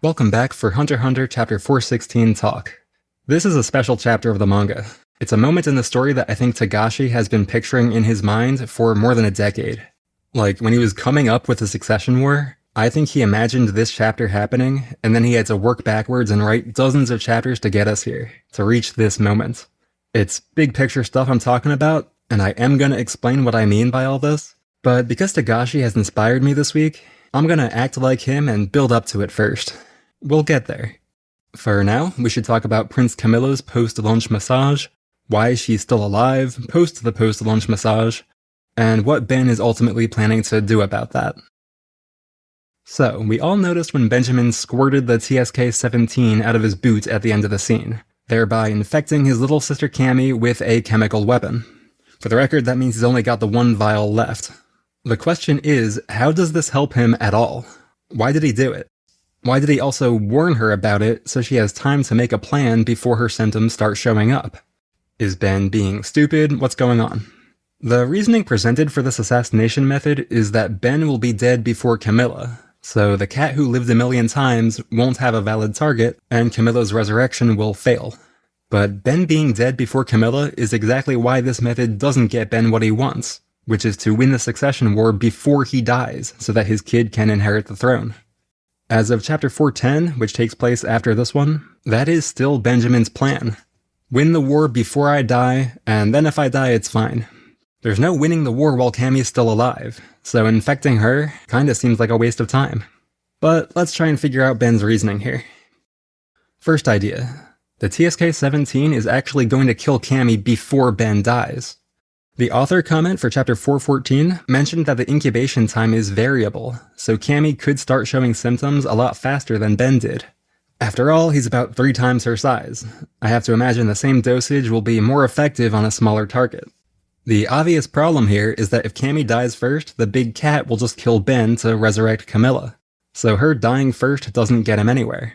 Welcome back for Hunter x Hunter Chapter 416 Talk. This is a special chapter of the manga. It's a moment in the story that I think Togashi has been picturing in his mind for more than a decade. Like, when he was coming up with the Succession War, I think he imagined this chapter happening, and then he had to work backwards and write dozens of chapters to get us here, to reach this moment. It's big picture stuff I'm talking about, and I am gonna explain what I mean by all this, but because Togashi has inspired me this week, I'm gonna act like him and build up to it first. We'll get there. For now, we should talk about Prince Camilla's post-lunch massage, why she's still alive post the post-lunch massage, and what Ben is ultimately planning to do about that. So, we all noticed when Benjamin squirted the TSK-17 out of his boot at the end of the scene, thereby infecting his little sister Cammy with a chemical weapon. For the record, that means he's only got the one vial left. The question is, how does this help him at all? Why did he do it? Why did he also warn her about it so she has time to make a plan before her symptoms start showing up? Is Ben being stupid? What's going on? The reasoning presented for this assassination method is that Ben will be dead before Camilla, so the cat who lived a million times won't have a valid target, and Camilla's resurrection will fail. But Ben being dead before Camilla is exactly why this method doesn't get Ben what he wants, which is to win the succession war before he dies so that his kid can inherit the throne. As of Chapter 410, which takes place after this one, that is still Benjamin's plan. Win the war before I die, and then if I die, it's fine. There's no winning the war while Cammy's still alive, so infecting her kinda seems like a waste of time. But let's try and figure out Ben's reasoning here. First idea. The TSK-17 is actually going to kill Cammy before Ben dies. The author comment for Chapter 414 mentioned that the incubation time is variable, so Cammy could start showing symptoms a lot faster than Ben did. After all, he's about 3 times her size. I have to imagine the same dosage will be more effective on a smaller target. The obvious problem here is that if Cammy dies first, the big cat will just kill Ben to resurrect Camilla, so her dying first doesn't get him anywhere.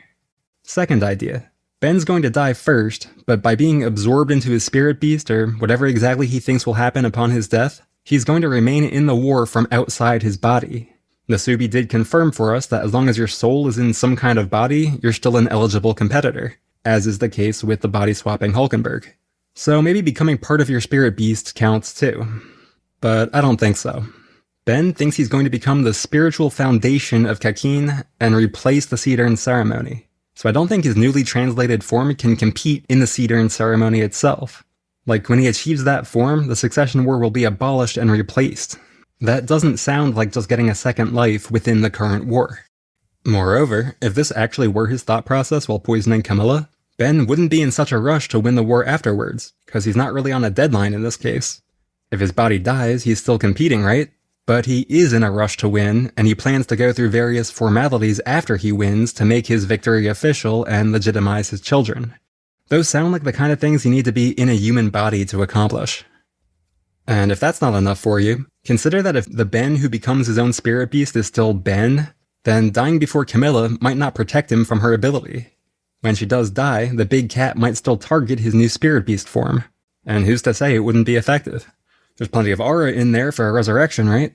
Second idea. Ben's going to die first, but by being absorbed into his spirit beast, or whatever exactly he thinks will happen upon his death, he's going to remain in the war from outside his body. Nasubi did confirm for us that as long as your soul is in some kind of body, you're still an eligible competitor, as is the case with the body-swapping Hulkenberg. So maybe becoming part of your spirit beast counts too. But I don't think so. Ben thinks he's going to become the spiritual foundation of Kakin and replace the Seed Urn ceremony. So I don't think his newly translated form can compete in the Seed Urn ceremony itself. Like, when he achieves that form, the Succession War will be abolished and replaced. That doesn't sound like just getting a second life within the current war. Moreover, if this actually were his thought process while poisoning Camilla, Ben wouldn't be in such a rush to win the war afterwards, because he's not really on a deadline in this case. If his body dies, he's still competing, right? But he is in a rush to win, and he plans to go through various formalities after he wins to make his victory official and legitimize his children. Those sound like the kind of things you need to be in a human body to accomplish. And if that's not enough for you, consider that if the Ben who becomes his own spirit beast is still Ben, then dying before Camilla might not protect him from her ability. When she does die, the big cat might still target his new spirit beast form, and who's to say it wouldn't be effective? There's plenty of aura in there for a resurrection, right?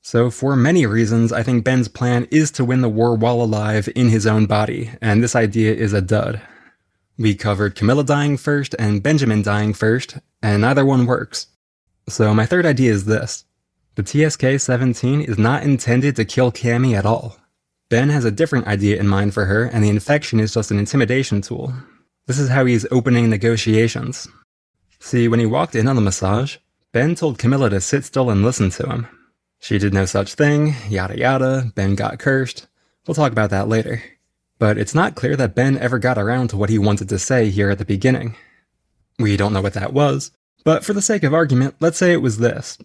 So for many reasons, I think Ben's plan is to win the war while alive in his own body, and this idea is a dud. We covered Camilla dying first and Benjamin dying first, and neither one works. So my third idea is this. The TSK-17 is not intended to kill Cammy at all. Ben has a different idea in mind for her, and the infection is just an intimidation tool. This is how he's opening negotiations. See, when he walked in on the massage, Ben told Camilla to sit still and listen to him. She did no such thing, yada yada, Ben got cursed. We'll talk about that later. But it's not clear that Ben ever got around to what he wanted to say here at the beginning. We don't know what that was, but for the sake of argument, let's say it was this.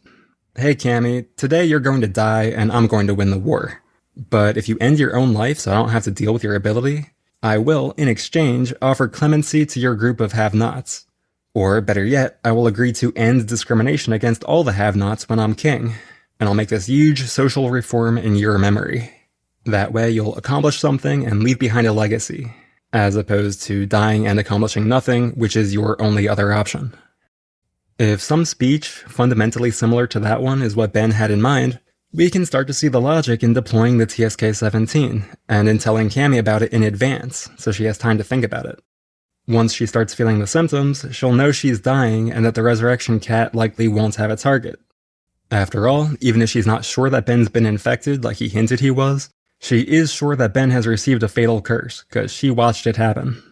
Hey Cammy, today you're going to die and I'm going to win the war. But if you end your own life so I don't have to deal with your ability, I will, in exchange, offer clemency to your group of have-nots. Or, better yet, I will agree to end discrimination against all the have-nots when I'm king, and I'll make this huge social reform in your memory. That way you'll accomplish something and leave behind a legacy, as opposed to dying and accomplishing nothing, which is your only other option. If some speech fundamentally similar to that one is what Ben had in mind, We can start to see the logic in deploying the TSK-17, and in telling Cammy about it in advance, so she has time to think about it. Once she starts feeling the symptoms, she'll know she's dying and that the resurrection cat likely won't have a target. After all, even if she's not sure that Ben's been infected like he hinted he was, she is sure that Ben has received a fatal curse, because she watched it happen.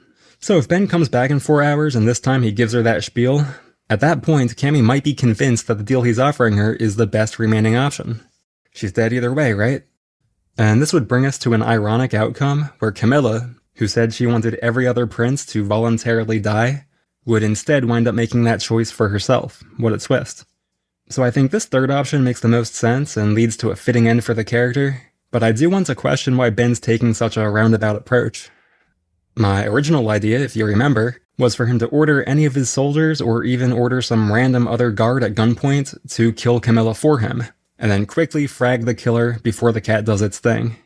So if Ben comes back in 4 hours and this time he gives her that spiel, at that point Cammy might be convinced that the deal he's offering her is the best remaining option. She's dead either way, right? And this would bring us to an ironic outcome where Camilla, who said she wanted every other prince to voluntarily die, would instead wind up making that choice for herself. What a twist. So I think this third option makes the most sense and leads to a fitting end for the character, but I do want to question why Ben's taking such a roundabout approach. My original idea, if you remember, was for him to order any of his soldiers or even order some random other guard at gunpoint to kill Camilla for him, and then quickly frag the killer before the cat does its thing.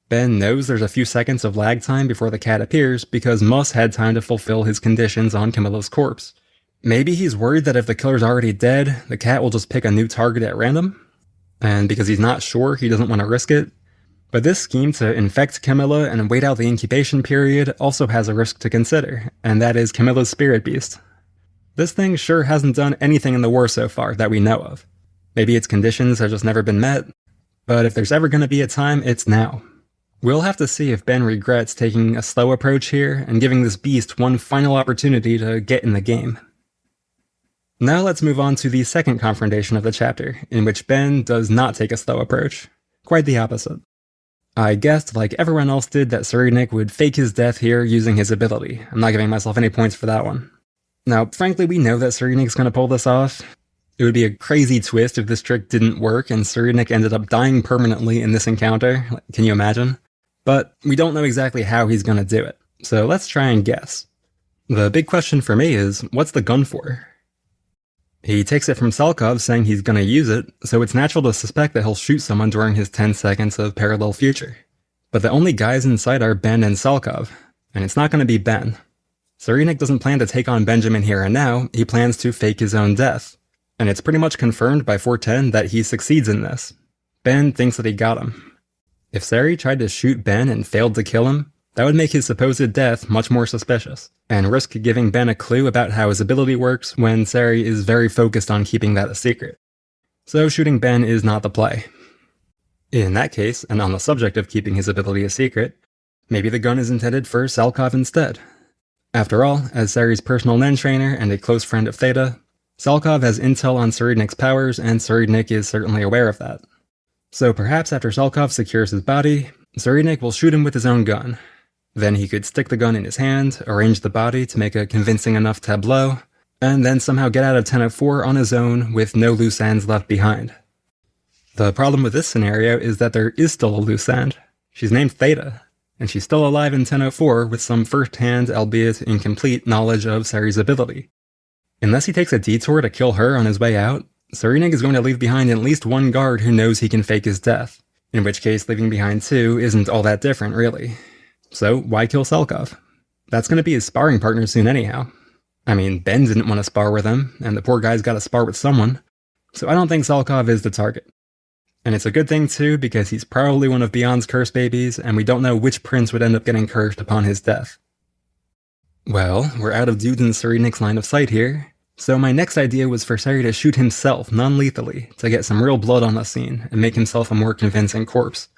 Ben knows there's a few seconds of lag time before the cat appears because Muss had time to fulfill his conditions on Camilla's corpse. Maybe he's worried that if the killer's already dead, the cat will just pick a new target at random? And because he's not sure, he doesn't want to risk it? But this scheme to infect Camilla and wait out the incubation period also has a risk to consider, and that is Camilla's spirit beast. This thing sure hasn't done anything in the war so far that we know of. Maybe its conditions have just never been met, but if there's ever going to be a time, it's now. We'll have to see if Ben regrets taking a slow approach here and giving this beast one final opportunity to get in the game. Now let's move on to the second confrontation of the chapter, in which Ben does not take a slow approach. Quite the opposite. I guessed, like everyone else did, that Cyrenik would fake his death here using his ability. I'm not giving myself any points for that one. Now, frankly, we know that Cyrenik's going to pull this off. It would be a crazy twist if this trick didn't work and Cyrenik ended up dying permanently in this encounter. Can you imagine? But we don't know exactly how he's going to do it, so let's try and guess. The big question for me is, what's the gun for? He takes it from Salkov saying he's going to use it, so it's natural to suspect that he'll shoot someone during his 10 seconds of parallel future. But the only guys in sight are Ben and Salkov, and it's not going to be Ben. Cyrenik doesn't plan to take on Benjamin here and now, he plans to fake his own death. And it's pretty much confirmed by 410 that he succeeds in this. Ben thinks that he got him. If Sari tried to shoot Ben and failed to kill him, that would make his supposed death much more suspicious, and risk giving Ben a clue about how his ability works when Sari is very focused on keeping that a secret. So shooting Ben is not the play. In that case, and on the subject of keeping his ability a secret, maybe the gun is intended for Salkov instead. After all, as Sari's personal Nen trainer and a close friend of Theta, Salkov has intel on Cyrenik's powers, and Cyrenik is certainly aware of that. So perhaps after Salkov secures his body, Cyrenik will shoot him with his own gun. Then he could stick the gun in his hand, arrange the body to make a convincing enough tableau, and then somehow get out of 1004 on his own with no loose ends left behind. The problem with this scenario is that there is still a loose end. She's named Theta, and she's still alive in 1004 with some first-hand, albeit incomplete, knowledge of Sari's ability. Unless he takes a detour to kill her on his way out, Cyrenik is going to leave behind at least one guard who knows he can fake his death, in which case leaving behind two isn't all that different, really. So why kill Salkov? That's going to be his sparring partner soon anyhow. I mean, Ben didn't want to spar with him, and the poor guy's got to spar with someone, so I don't think Salkov is the target. And it's a good thing too, because he's probably one of Beyond's curse babies, and we don't know which prince would end up getting cursed upon his death. Well, we're out of dudes in Cyrenik's line of sight here. So my next idea was for Sari to shoot himself non-lethally to get some real blood on the scene and make himself a more convincing corpse.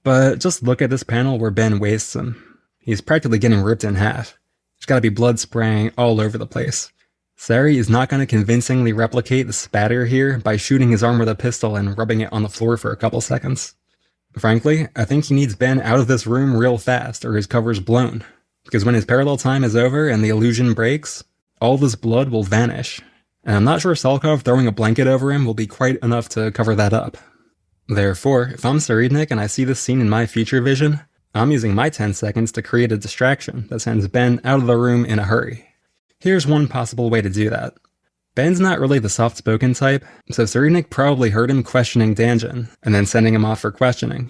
But just look at this panel where Ben wastes him. He's practically getting ripped in half. There's gotta be blood spraying all over the place. Sari is not going to convincingly replicate the spatter here by shooting his arm with a pistol and rubbing it on the floor for a couple seconds. Frankly, I think he needs Ben out of this room real fast or his cover's blown. Because when his parallel time is over and the illusion breaks, all this blood will vanish, and I'm not sure Salkov throwing a blanket over him will be quite enough to cover that up. Therefore, if I'm Cyrenik and I see this scene in my future vision, I'm using my 10 seconds to create a distraction that sends Ben out of the room in a hurry. Here's one possible way to do that. Ben's not really the soft-spoken type, so Cyrenik probably heard him questioning Danjin, and then sending him off for questioning.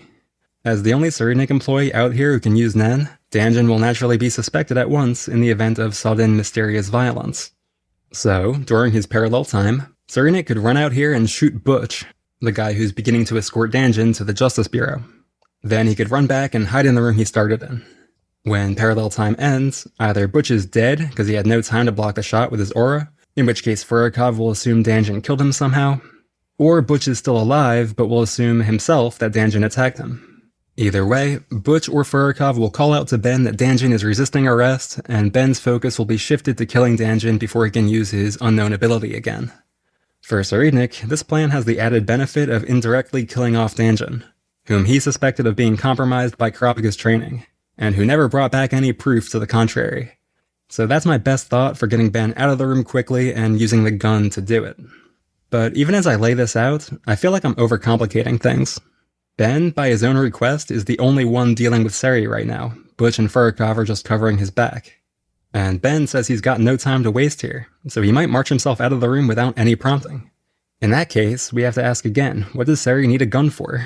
As the only Cyrenik employee out here who can use Nen, Danjin will naturally be suspected at once in the event of sudden, mysterious violence. So, during his parallel time, Cyrenik could run out here and shoot Butch, the guy who's beginning to escort Danjin to the Justice Bureau. Then he could run back and hide in the room he started in. When parallel time ends, either Butch is dead because he had no time to block the shot with his aura, in which case Furikov will assume Danjin killed him somehow, or Butch is still alive but will assume himself that Danjin attacked him. Either way, Butch or Furikov will call out to Ben that Danjin is resisting arrest, and Ben's focus will be shifted to killing Danjin before he can use his unknown ability again. For Serednik, this plan has the added benefit of indirectly killing off Danjin, whom he suspected of being compromised by Kurapika's training, and who never brought back any proof to the contrary. So that's my best thought for getting Ben out of the room quickly and using the gun to do it. But even as I lay this out, I feel like I'm overcomplicating things. Ben, by his own request, is the only one dealing with Seri right now. Butch and Furikov are just covering his back. And Ben says he's got no time to waste here, so he might march himself out of the room without any prompting. In that case, we have to ask again, what does Seri need a gun for?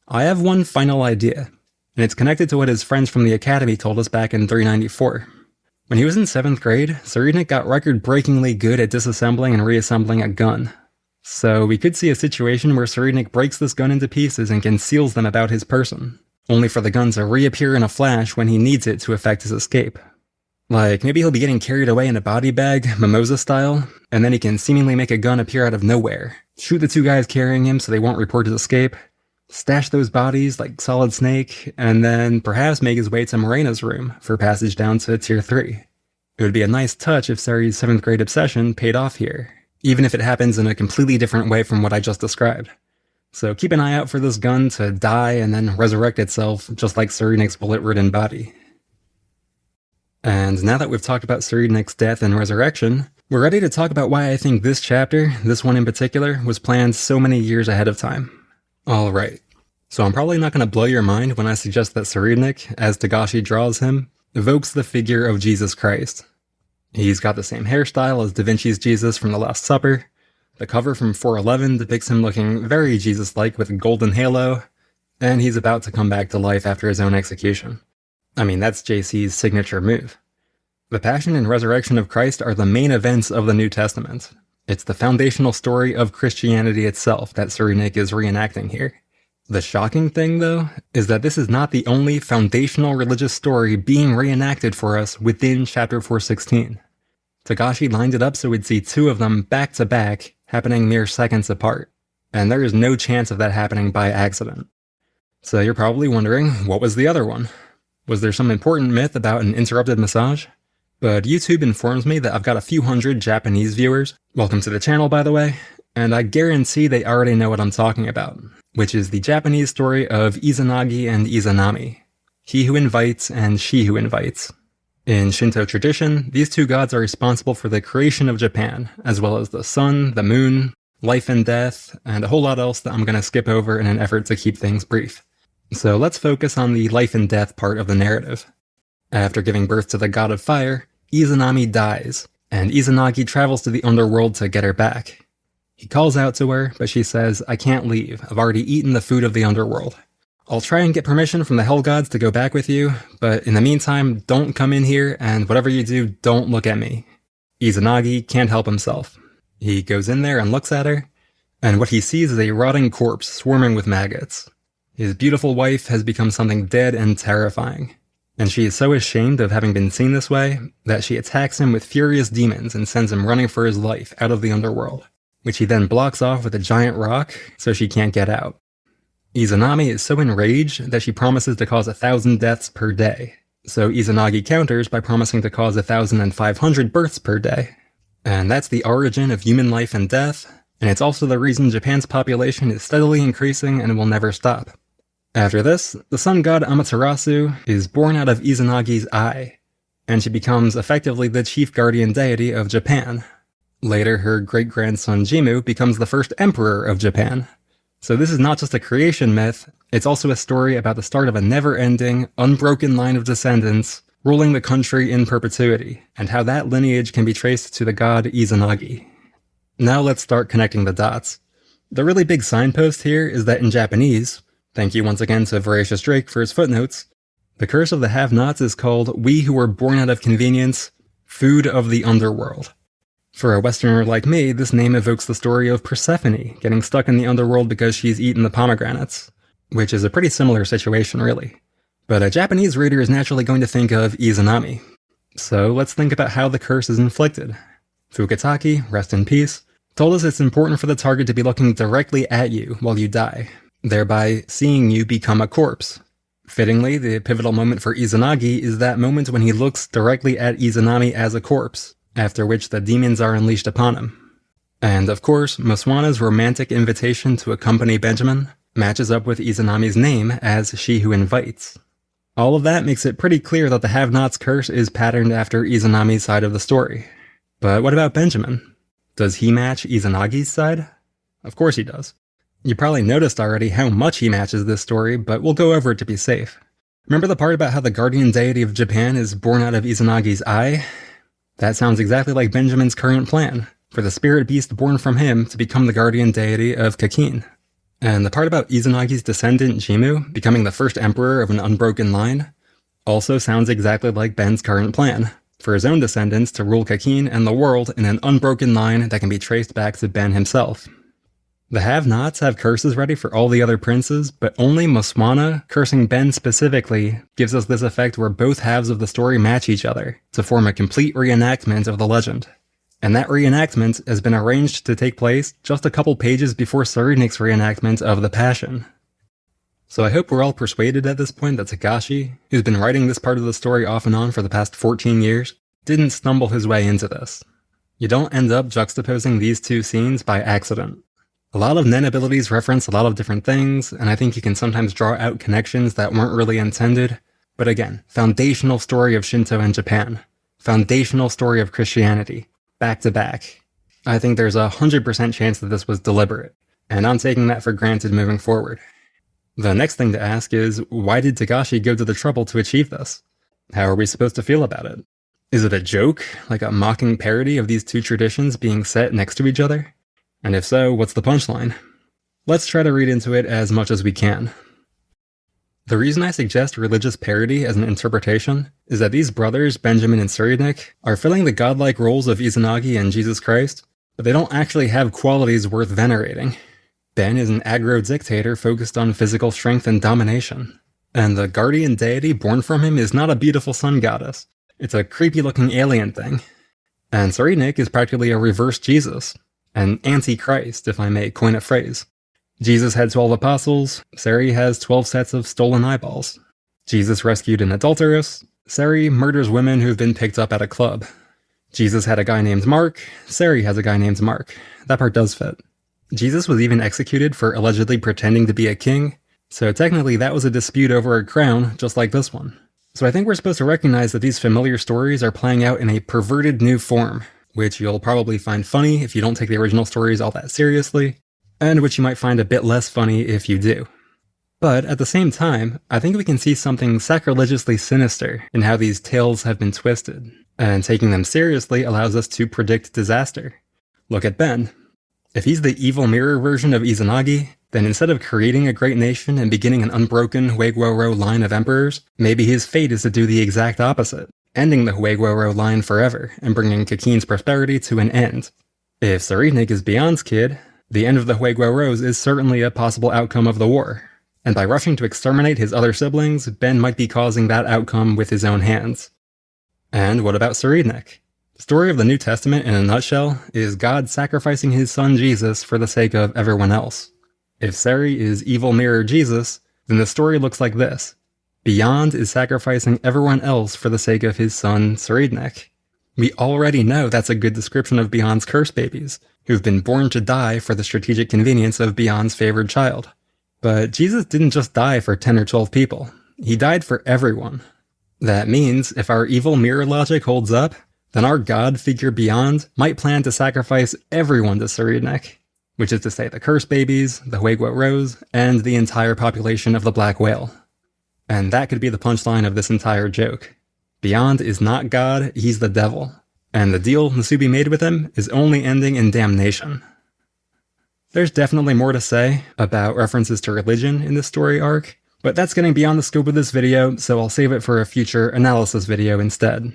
I have one final idea, and it's connected to what his friends from the Academy told us back in 394. When he was in 7th grade, Serednik got record-breakingly good at disassembling and reassembling a gun. So we could see a situation where Serednik breaks this gun into pieces and conceals them about his person, only for the gun to reappear in a flash when he needs it to effect his escape. Like, maybe he'll be getting carried away in a body bag, Mimosa style, and then he can seemingly make a gun appear out of nowhere, shoot the 2 guys carrying him so they won't report his escape, stash those bodies like Solid Snake, and then perhaps make his way to Morena's room for passage down to Tier 3. It would be a nice touch if Seri's 7th grade obsession paid off here, even if it happens in a completely different way from what I just described. So keep an eye out for this gun to die and then resurrect itself, just like Serednik's bullet-ridden body. And now that we've talked about Serednik's death and resurrection, we're ready to talk about why I think this chapter, this one in particular, was planned so many years ahead of time. Alright, so I'm probably not going to blow your mind when I suggest that Serednik, as Togashi draws him, evokes the figure of Jesus Christ. He's got the same hairstyle as Da Vinci's Jesus from the Last Supper. The cover from 411 depicts him looking very Jesus-like with a golden halo, and he's about to come back to life after his own execution. I mean, that's JC's signature move. The Passion and Resurrection of Christ are the main events of the New Testament. It's the foundational story of Christianity itself that Serednik is reenacting here. The shocking thing, though, is that this is not the only foundational religious story being reenacted for us within Chapter 416. Togashi lined it up so we'd see 2 of them back-to-back, happening mere seconds apart, and there is no chance of that happening by accident. So you're probably wondering, what was the other one? Was there some important myth about an interrupted massage? But YouTube informs me that I've got a few hundred Japanese viewers, welcome to the channel by the way, and I guarantee they already know what I'm talking about, which is the Japanese story of Izanagi and Izanami, he who invites and she who invites. In Shinto tradition, these 2 gods are responsible for the creation of Japan, as well as the sun, the moon, life and death, and a whole lot else that I'm going to skip over in an effort to keep things brief. So let's focus on the life and death part of the narrative. After giving birth to the god of fire, Izanami dies, and Izanagi travels to the underworld to get her back. He calls out to her, but she says, "I can't leave, I've already eaten the food of the underworld. I'll try and get permission from the Hell Gods to go back with you, but in the meantime, don't come in here, and whatever you do, don't look at me." Izanagi can't help himself. He goes in there and looks at her, and what he sees is a rotting corpse swarming with maggots. His beautiful wife has become something dead and terrifying, and she is so ashamed of having been seen this way that she attacks him with furious demons and sends him running for his life out of the underworld, which he then blocks off with a giant rock so she can't get out. Izanami is so enraged that she promises to cause 1,000 deaths per day, so Izanagi counters by promising to cause 1,500 births per day. And that's the origin of human life and death, and it's also the reason Japan's population is steadily increasing and will never stop. After this, the sun god Amaterasu is born out of Izanagi's eye, and she becomes effectively the chief guardian deity of Japan. Later, her great-grandson Jimmu becomes the first emperor of Japan. So this is not just a creation myth, it's also a story about the start of a never-ending, unbroken line of descendants ruling the country in perpetuity, and how that lineage can be traced to the god Izanagi. Now let's start connecting the dots. The really big signpost here is that in Japanese, thank you once again to Voracious Drake for his footnotes, the curse of the have-nots is called "We who were born out of convenience, food of the underworld." For a Westerner like me, this name evokes the story of Persephone getting stuck in the underworld because she's eaten the pomegranates, which is a pretty similar situation, really. But a Japanese reader is naturally going to think of Izanami. So let's think about how the curse is inflicted. Fukatake, rest in peace, told us it's important for the target to be looking directly at you while you die, thereby seeing you become a corpse. Fittingly, the pivotal moment for Izanagi is that moment when he looks directly at Izanami as a corpse, after which the demons are unleashed upon him. And of course, Moswana's romantic invitation to accompany Benjamin matches up with Izanami's name as she who invites. All of that makes it pretty clear that the Have-Nots curse is patterned after Izanami's side of the story. But what about Benjamin? Does he match Izanagi's side? Of course he does. You probably noticed already how much he matches this story, but we'll go over it to be safe. Remember the part about how the guardian deity of Japan is born out of Izanagi's eye? That sounds exactly like Benjamin's current plan, for the spirit beast born from him to become the guardian deity of Kakin. And the part about Izanagi's descendant Jimmu becoming the first emperor of an unbroken line also sounds exactly like Ben's current plan, for his own descendants to rule Kakin and the world in an unbroken line that can be traced back to Ben himself. The Have-Nots have curses ready for all the other princes, but only Moswana, cursing Ben specifically, gives us this effect where both halves of the story match each other, to form a complete reenactment of the legend. And that reenactment has been arranged to take place just a couple pages before Saridnik's reenactment of the Passion. So I hope we're all persuaded at this point that Togashi, who's been writing this part of the story off and on for the past 14 years, didn't stumble his way into this. You don't end up juxtaposing these two scenes by accident. A lot of Nen abilities reference a lot of different things, and I think you can sometimes draw out connections that weren't really intended. But again, foundational story of Shinto in Japan. Foundational story of Christianity. Back to back. I think there's a 100% chance that this was deliberate, and I'm taking that for granted moving forward. The next thing to ask is, why did Togashi go to the trouble to achieve this? How are we supposed to feel about it? Is it a joke, like a mocking parody of these two traditions being set next to each other? And if so, what's the punchline? Let's try to read into it as much as we can. The reason I suggest religious parody as an interpretation is that these brothers, Benjamin and Saridnik, are filling the godlike roles of Izanagi and Jesus Christ, but they don't actually have qualities worth venerating. Ben is an aggro dictator focused on physical strength and domination, and the guardian deity born from him is not a beautiful sun goddess. It's a creepy-looking alien thing. And Saridnik is practically a reverse Jesus. An anti-Christ, if I may coin a phrase. Jesus had 12 apostles, Sari has 12 sets of stolen eyeballs. Jesus rescued an adulteress, Sari murders women who've been picked up at a club. Jesus had a guy named Mark, Sari has a guy named Mark. That part does fit. Jesus was even executed for allegedly pretending to be a king, so technically that was a dispute over a crown, just like this one. So I think we're supposed to recognize that these familiar stories are playing out in a perverted new form, which you'll probably find funny if you don't take the original stories all that seriously, and which you might find a bit less funny if you do. But at the same time, I think we can see something sacrilegiously sinister in how these tales have been twisted, and taking them seriously allows us to predict disaster. Look at Ben. If he's the evil mirror version of Izanagi, then instead of creating a great nation and beginning an unbroken Hueguoro line of emperors, maybe his fate is to do the exact opposite, ending the Hueguoro line forever and bringing Kakin's prosperity to an end. If Saridnik is Beyond's kid, the end of the Hueguoros is certainly a possible outcome of the war, and by rushing to exterminate his other siblings, Ben might be causing that outcome with his own hands. And what about Saridnik? The story of the New Testament in a nutshell is God sacrificing his son Jesus for the sake of everyone else. If Sari is evil mirror Jesus, then the story looks like this. Beyond is sacrificing everyone else for the sake of his son, Saridnik. We already know that's a good description of Beyond's curse babies, who've been born to die for the strategic convenience of Beyond's favored child. But Jesus didn't just die for 10 or 12 people. He died for everyone. That means, if our evil mirror logic holds up, then our god figure Beyond might plan to sacrifice everyone to Saridnik, which is to say the curse babies, the Hueguoros, and the entire population of the Black Whale. And that could be the punchline of this entire joke. Beyond is not God, he's the devil. And the deal Nasubi made with him is only ending in damnation. There's definitely more to say about references to religion in this story arc, but that's getting beyond the scope of this video, so I'll save it for a future analysis video instead.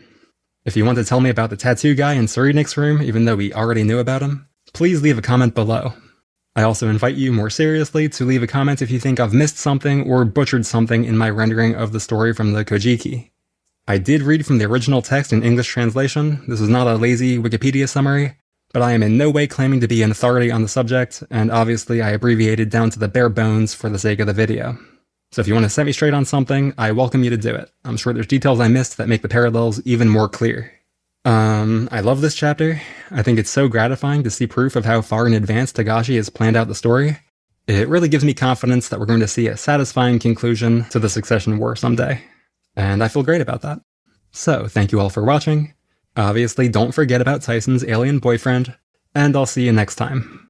If you want to tell me about the tattoo guy in Serenik's room, even though we already knew about him, please leave a comment below. I also invite you, more seriously, to leave a comment if you think I've missed something or butchered something in my rendering of the story from the Kojiki. I did read from the original text in English translation. This is not a lazy Wikipedia summary, but I am in no way claiming to be an authority on the subject, and obviously I abbreviated down to the bare bones for the sake of the video. So if you want to set me straight on something, I welcome you to do it. I'm sure there's details I missed that make the parallels even more clear. I love this chapter. I think it's so gratifying to see proof of how far in advance Togashi has planned out the story. It really gives me confidence that we're going to see a satisfying conclusion to the Succession War someday. And I feel great about that. So, thank you all for watching. Obviously, don't forget about Tyson's alien boyfriend, and I'll see you next time.